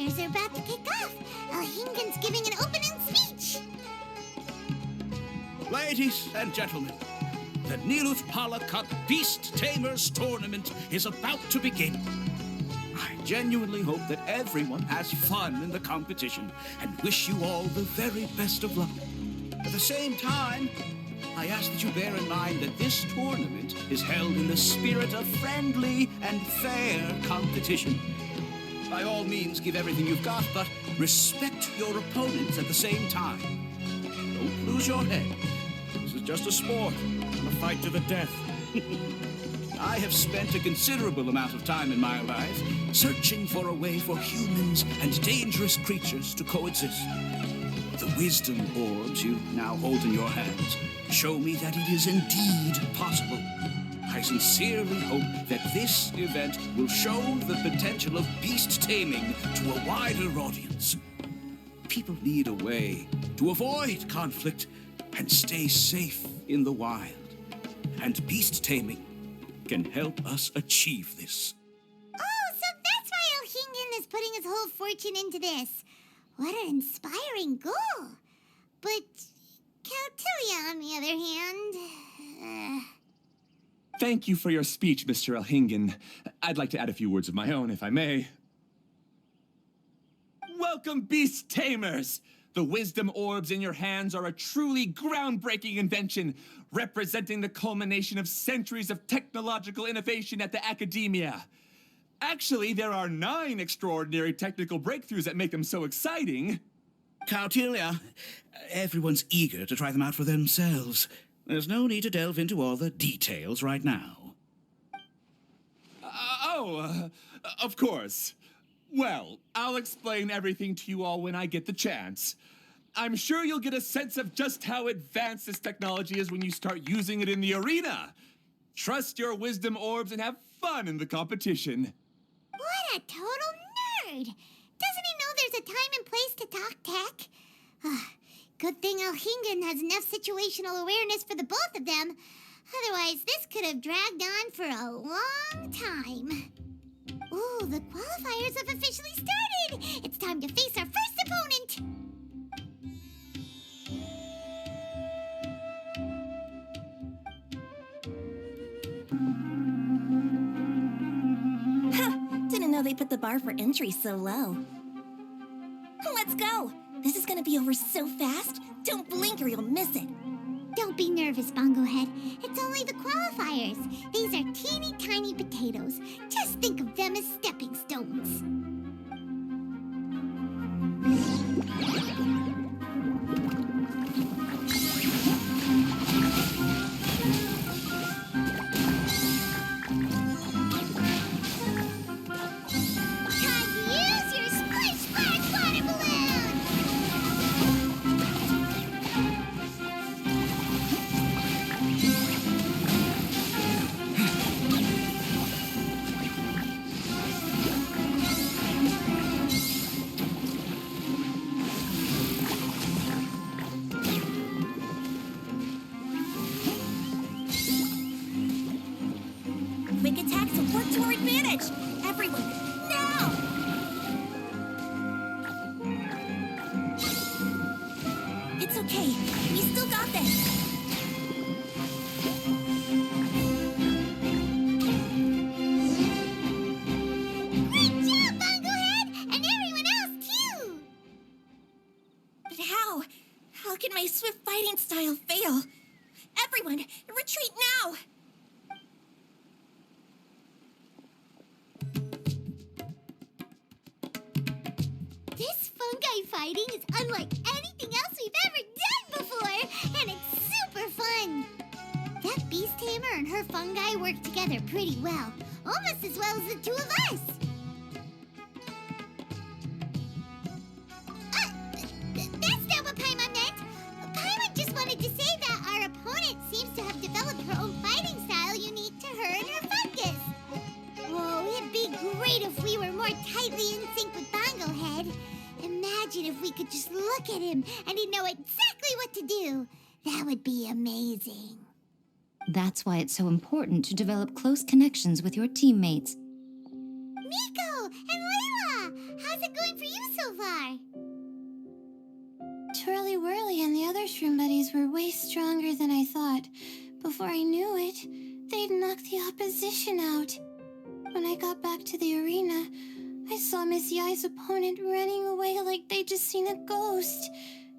qualifiers are about to kick off. Hingen's giving an opening speech. Ladies and gentlemen, the Nilotpala Cup Beast Tamers Tournament is about to begin. I genuinely hope that everyone has fun in the competition and wish you all the very best of luck. At the same time, I ask that you bear in mind that this tournament is held in the spirit of friendly and fair competition. By all means, give everything you've got, but respect your opponents at the same time. Don't lose your head. This is just a sport, a fight to the death. I have spent a considerable amount of time in my life searching for a way for humans and dangerous creatures to coexist. The wisdom orbs you now hold in your hands show me that it is indeed possible. I sincerely hope that this event will show the potential of beast taming to a wider audience. People need a way to avoid conflict and stay safe in the wild. And beast taming can help us achieve this. Oh, so that's why Hingen is putting his whole fortune into this. What an inspiring goal. But Cautelia, on the other hand... Thank you for your speech, Mr. Elhingen. I'd like to add a few words of my own, if I may. Welcome, Beast Tamers! The wisdom orbs in your hands are a truly groundbreaking invention, representing the culmination of centuries of technological innovation at the academia. Actually, there are 9 extraordinary technical breakthroughs that make them so exciting. Cautelia, everyone's eager to try them out for themselves. There's no need to delve into all the details right now. Of course. Well, I'll explain everything to you all when I get the chance. I'm sure you'll get a sense of just how advanced this technology is when you start using it in the arena. Trust your wisdom orbs and have fun in the competition. What a total nerd! Doesn't he know there's a time and place to talk tech? Good thing Elhingen has enough situational awareness for the both of them. Otherwise, this could have dragged on for a long time. Ooh, the qualifiers have officially started! It's time to face our first opponent! Didn't know they put the bar for entry so low. Let's go! This is gonna be over so fast, don't blink or you'll miss it. Don't be nervous, Bongohead. It's only the qualifiers. These are teeny tiny potatoes. Just think of them as stepping stones. Quick attacks will work to our advantage! Everyone, now! It's okay. We still got this. Great job, Bongohead! And everyone else, too! But how? How can my swift fighting style fail? Everyone, retreat now! This fungi fighting is unlike anything else we've ever done before, and it's super fun. That beast tamer and her fungi work together pretty well, almost as well as the two of us. That's not what Paimon meant. Paimon just wanted to say that our opponent seems to have developed her own fighting style unique to her and her fungus. Oh, it'd be great if we were more tightly in sync with Bongohead. Imagine if we could just look at him and he'd know exactly what to do. That would be amazing. That's why it's so important to develop close connections with your teammates. Miko and Layla! How's it it going for you so far? Twirly Whirly and the other shroom buddies were way stronger than I thought. Before I knew it, they'd knocked the opposition out. When I got back to the arena, I saw Miss Yai's opponent running away like they'd just seen a ghost.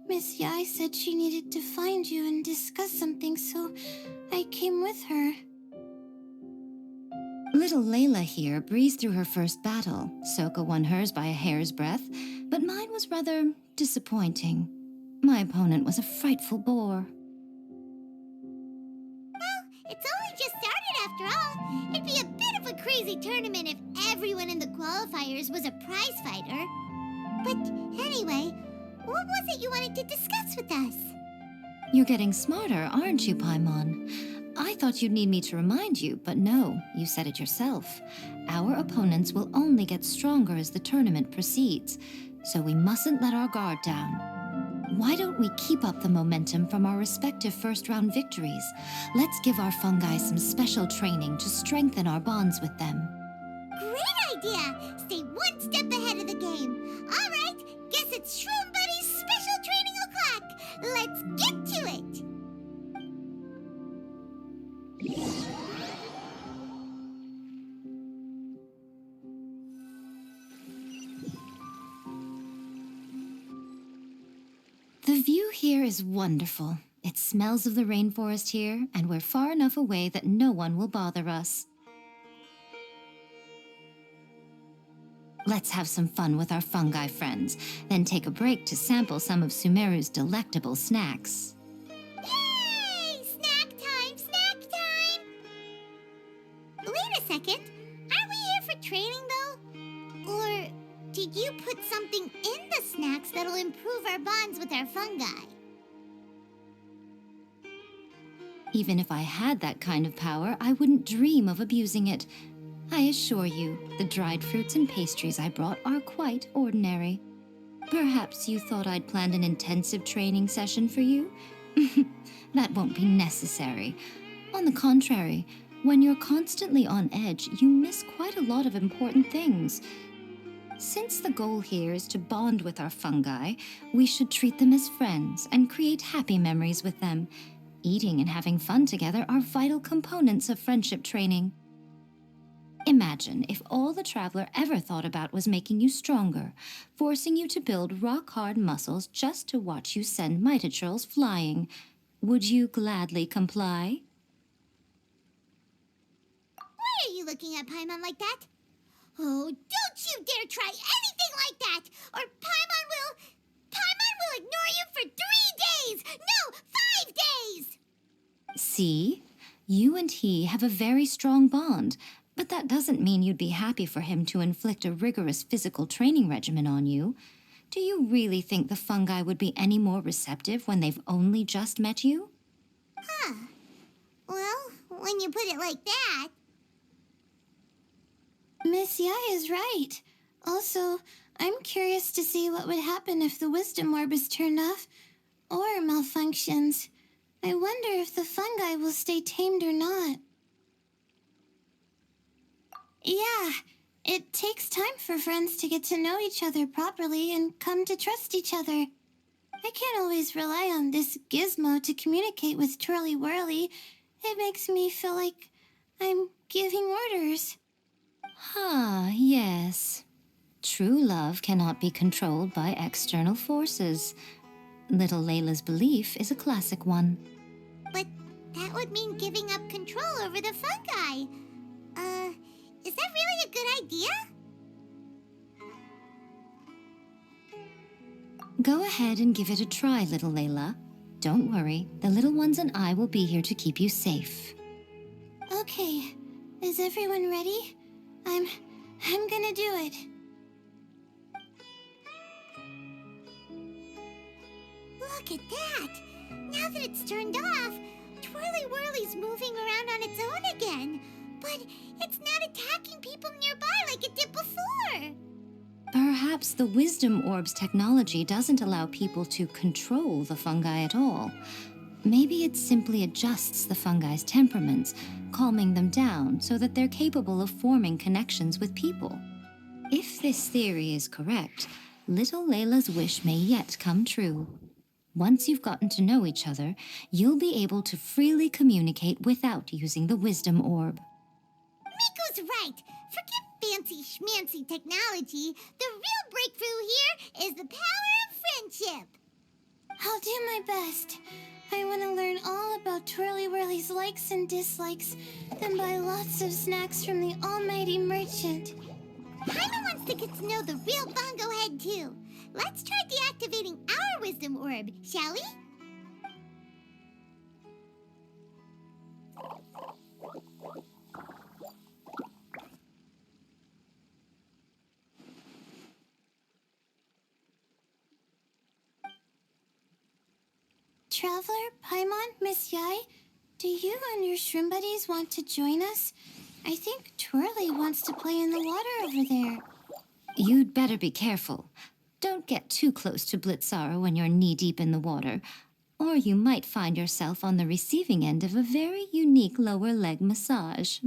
Miss Yai said she needed to find you and discuss something, so I came with her. Little Layla here breezed through her first battle. Soka won hers by a hair's breadth, but mine was rather disappointing. My opponent was a frightful bore. Well, it's only just started after all. It'd be a bit of a crazy tournament if everyone in the qualifiers was a prize fighter. But anyway, what was it you wanted to discuss with us? You're getting smarter, aren't you, Paimon? I thought you'd need me to remind you, but no, you said it yourself. Our opponents will only get stronger as the tournament proceeds, so we mustn't let our guard down. Why don't we keep up the momentum from our respective first-round victories? Let's give our fungi some special training to strengthen our bonds with them. Great idea! Stay one step ahead of the game. All right, guess it's Shroom Buddy's special training o'clock. Let's get to it! The view here is wonderful. It smells of the rainforest here, and we're far enough away that no one will bother us. Let's have some fun with our fungi friends, then take a break to sample some of Sumeru's delectable snacks. Yay! Snack time! Snack time! Wait a second. Aren't we here for training, though? Or did you put something in the snacks that'll improve our bonds with our fungi? Even if I had that kind of power, I wouldn't dream of abusing it. I assure you, the dried fruits and pastries I brought are quite ordinary. Perhaps you thought I'd planned an intensive training session for you? That won't be necessary. On the contrary, when you're constantly on edge, you miss quite a lot of important things. Since the goal here is to bond with our fungi, we should treat them as friends and create happy memories with them. Eating and having fun together are vital components of friendship training. Imagine if all the Traveler ever thought about was making you stronger, forcing you to build rock-hard muscles just to watch you send Mitochurls flying. Would you gladly comply? Why are you looking at Paimon like that? Oh, don't you dare try anything like that, or Paimon will ignore you for 3 days! No, 5 days! See? You and he have a very strong bond, but that doesn't mean you'd be happy for him to inflict a rigorous physical training regimen on you. Do you really think the fungi would be any more receptive when they've only just met you? Huh. Well, when you put it like that... Miss Yai is right. Also, I'm curious to see what would happen if the wisdom orb is turned off or malfunctions. I wonder if the fungi will stay tamed or not. Yeah, it takes time for friends to get to know each other properly and come to trust each other. I can't always rely on this gizmo to communicate with Twirly Whirly. It makes me feel like I'm giving orders. Ah, yes. True love cannot be controlled by external forces. Little Layla's belief is a classic one. But that would mean giving up control over the fungi. Is that really a good idea? Go ahead and give it a try, little Layla. Don't worry, the little ones and I will be here to keep you safe. Okay, is everyone ready? I'm gonna do it. Look at that! Now that it's turned off, Twirly Whirly's moving around on its own again. But it's not attacking people nearby like it did before. Perhaps the Wisdom Orb's technology doesn't allow people to control the fungi at all. Maybe it simply adjusts the fungi's temperaments, calming them down so that they're capable of forming connections with people. If this theory is correct, little Layla's wish may yet come true. Once you've gotten to know each other, you'll be able to freely communicate without using the wisdom orb. Miko's right. Forget fancy schmancy technology. The real breakthrough here is the power of friendship. I'll do my best. I want to learn all about Twirly Whirly's likes and dislikes, then buy lots of snacks from the almighty merchant. Paimon wants to get to know the real Bongo Head, too. Let's try deactivating our wisdom orb, shall we? Traveler, Paimon, Miss Yai, do you and your shrimp buddies want to join us? I think Twirly wants to play in the water over there. You'd better be careful. Don't get too close to Blitzara when you're knee-deep in the water, or you might find yourself on the receiving end of a very unique lower leg massage.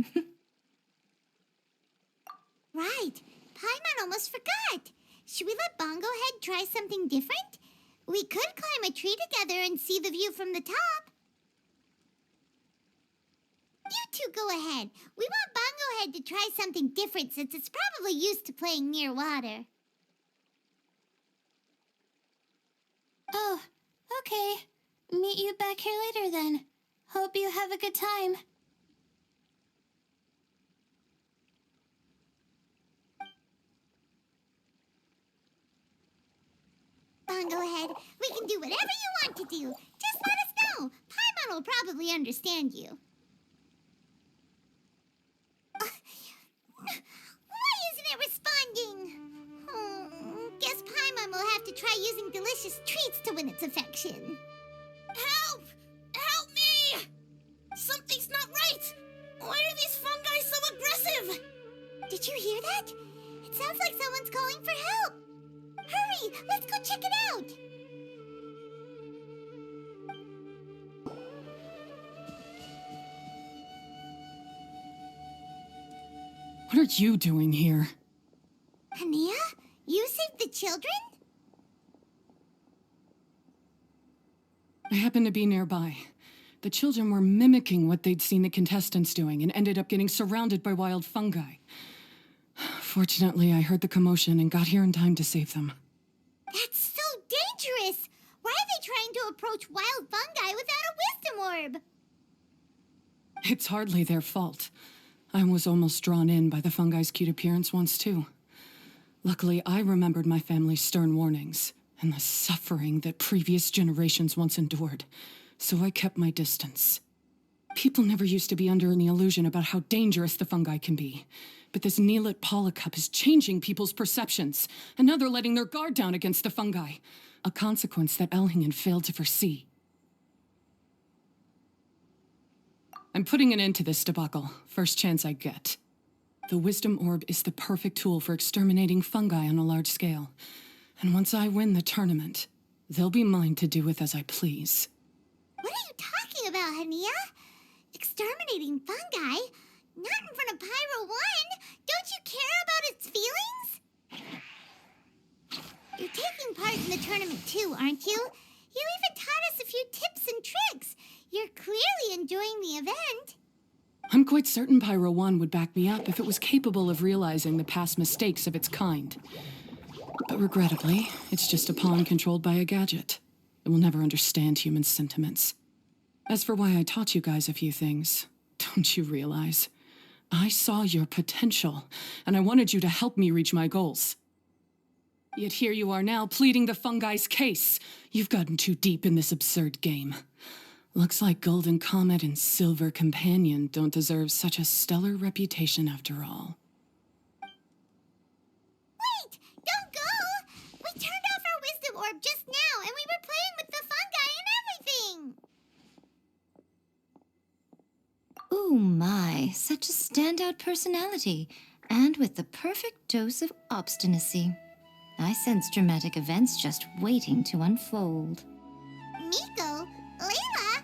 Right. Paimon almost forgot. Should we let Bongo Head try something different? We could climb a tree together and see the view from the top. You two go ahead. We want Bongo Head to try something different since it's probably used to playing near water. Oh, okay. Meet you back here later then. Hope you have a good time. Bongo Head, we can do whatever you want to do. Just let us know. Paimon will probably understand you. Why isn't it responding? Guess Paimon will have to try using delicious treats to win its affection. Help! Help me! Something's not right! Why are these fungi so aggressive? Did you hear that? It sounds like someone's calling for help. Hurry, let's go check it out. What are you doing here? Hania, you saved the children? I happened to be nearby. The children were mimicking what they'd seen the contestants doing and ended up getting surrounded by wild fungi. Fortunately, I heard the commotion and got here in time to save them. That's so dangerous! Why are they trying to approach wild fungi without a wisdom orb? It's hardly their fault. I was almost drawn in by the fungi's cute appearance once, too. Luckily, I remembered my family's stern warnings and the suffering that previous generations once endured, so I kept my distance. People never used to be under any illusion about how dangerous the fungi can be. But this Nilotpala cup is changing people's perceptions, and now they're letting their guard down against the fungi, a consequence that Elhingen failed to foresee. I'm putting an end to this debacle, first chance I get. The Wisdom Orb is the perfect tool for exterminating fungi on a large scale. And once I win the tournament, they'll be mine to do with as I please. What are you talking about, Hania? Exterminating fungi? Not in front of Pyro 1! Don't you care about its feelings? You're taking part in the tournament too, aren't you? You even taught us a few tips and tricks. You're clearly enjoying the event. I'm quite certain Pyro 1 would back me up if it was capable of realizing the past mistakes of its kind. But regrettably, it's just a pawn controlled by a gadget. It will never understand human sentiments. As for why I taught you guys a few things, don't you realize? I saw your potential, and I wanted you to help me reach my goals. Yet here you are now, pleading the fungi's case. You've gotten too deep in this absurd game. Looks like Golden Comet and Silver Companion don't deserve such a stellar reputation after all. Wait! Don't go! We turned off our wisdom orb just now, and we were playing with the fungi and everything! Ooh my, such a standout personality, and with the perfect dose of obstinacy. I sense dramatic events just waiting to unfold. Miko? Layla?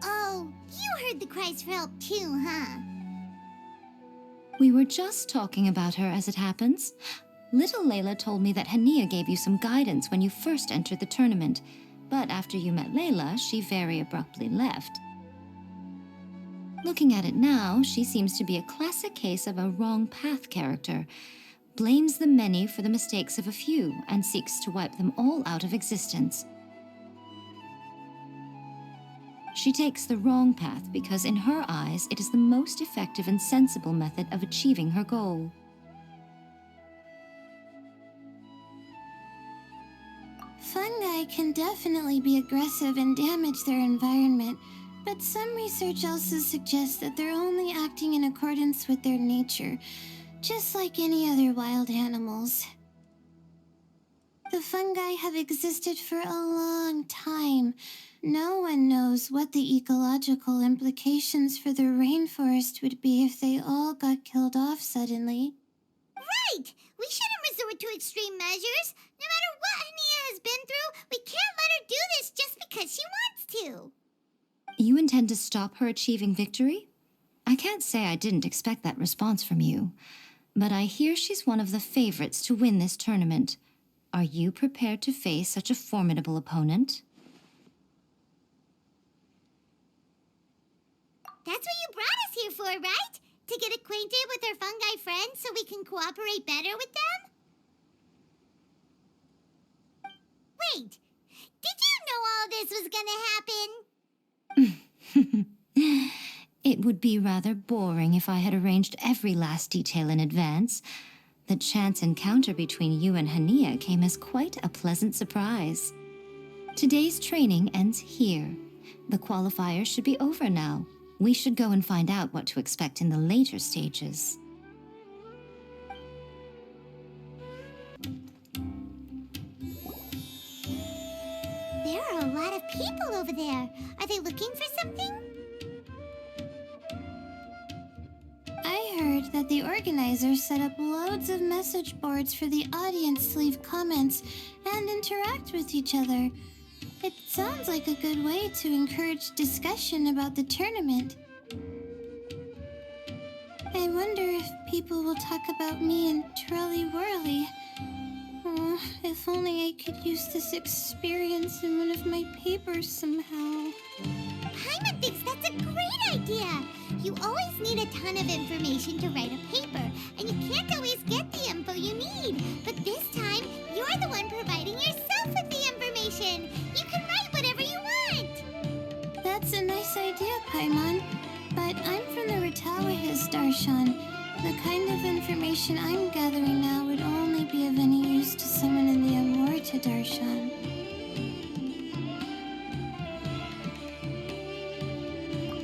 Oh, you heard the cries for help too, huh? We were just talking about her as it happens. Little Layla told me that Hania gave you some guidance when you first entered the tournament, but after you met Layla, she very abruptly left. Looking at it now, she seems to be a classic case of a wrong path character, blames the many for the mistakes of a few, and seeks to wipe them all out of existence. She takes the wrong path because in her eyes, it is the most effective and sensible method of achieving her goal. Fungi can definitely be aggressive and damage their environment, but some research also suggests that they're only acting in accordance with their nature, just like any other wild animals. The fungi have existed for a long time. No one knows what the ecological implications for the rainforest would be if they all got killed off suddenly. Right! We shouldn't resort to extreme measures. No matter what Hania has been through, we can't let her do this just because she wants to. You intend to stop her achieving victory? I can't say I didn't expect that response from you, but I hear she's one of the favorites to win this tournament. Are you prepared to face such a formidable opponent? That's what you brought us here for, right? To get acquainted with our fungi friends so we can cooperate better with them? Wait, did you know all this was gonna happen? It would be rather boring if I had arranged every last detail in advance. The chance encounter between you and Hania came as quite a pleasant surprise. Today's training ends here. The qualifiers should be over now. We should go and find out what to expect in the later stages. There are a lot of people over there. Are they looking for something? I heard that the organizers set up loads of message boards for the audience to leave comments and interact with each other. It sounds like a good way to encourage discussion about the tournament. I wonder if people will talk about me and Twirly Whirly. Oh, if only I could use this experience in one of my papers somehow. Paimon thinks that's a great idea. You always need a ton of information to write a paper, and you can't always get the info you need. But this time, you're the one providing yourself with the information. You can write whatever you want. That's a nice idea, Paimon. But I'm from the Ratawahiz, Darshan. The kind of information I'm gathering now would only be of any use to someone in the Amorta, Darshan.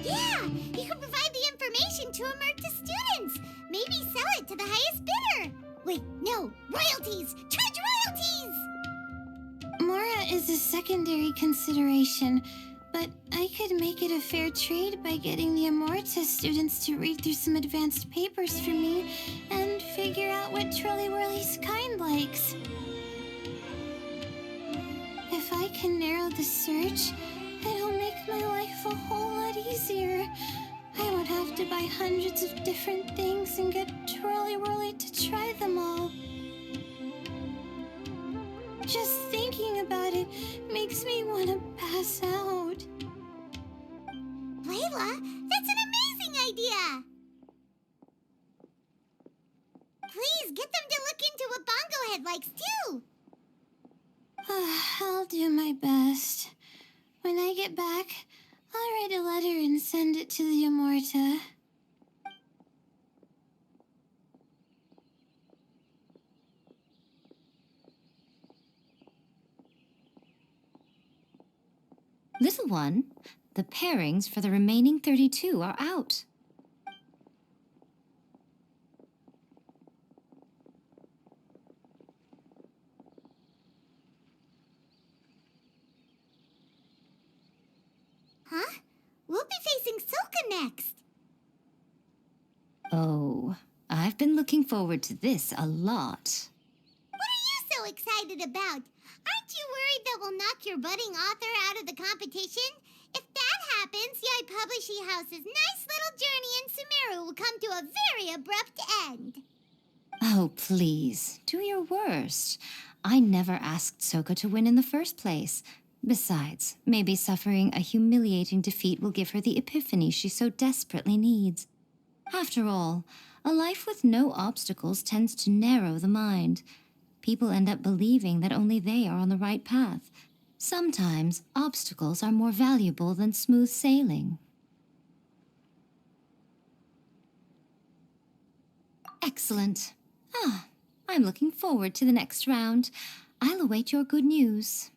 Yeah, you can provide the information to Amurta students. Maybe sell it to the highest bidder. Wait, no, royalties! Charge royalties! Mora is a secondary consideration, but I could make it a fair trade by getting the Amorta students to read through some advanced papers for me and figure out what Twirly Whirly's kind likes. If I can narrow the search, it'll make my life a whole lot easier. I won't have to buy hundreds of different things and get Twirly Whirly to try them all. Just thinking about it makes me want to pass out. Layla, that's an amazing idea! Please, get them to look into what Bongo Head likes, too! I'll do my best. When I get back, I'll write a letter and send it to the Amorta. Little one, the pairings for the remaining 32 are out. Huh? We'll be facing Silka next. Oh, I've been looking forward to this a lot. What are you so excited about? Aren't you worried that we'll knock your budding author out of the competition? If that happens, Yai Publishing House's nice little journey in Sumeru will come to a very abrupt end. Oh, please, do your worst. I never asked Soka to win in the first place. Besides, maybe suffering a humiliating defeat will give her the epiphany she so desperately needs. After all, a life with no obstacles tends to narrow the mind. People end up believing that only they are on the right path. Sometimes, obstacles are more valuable than smooth sailing. Excellent. I'm looking forward to the next round. I'll await your good news.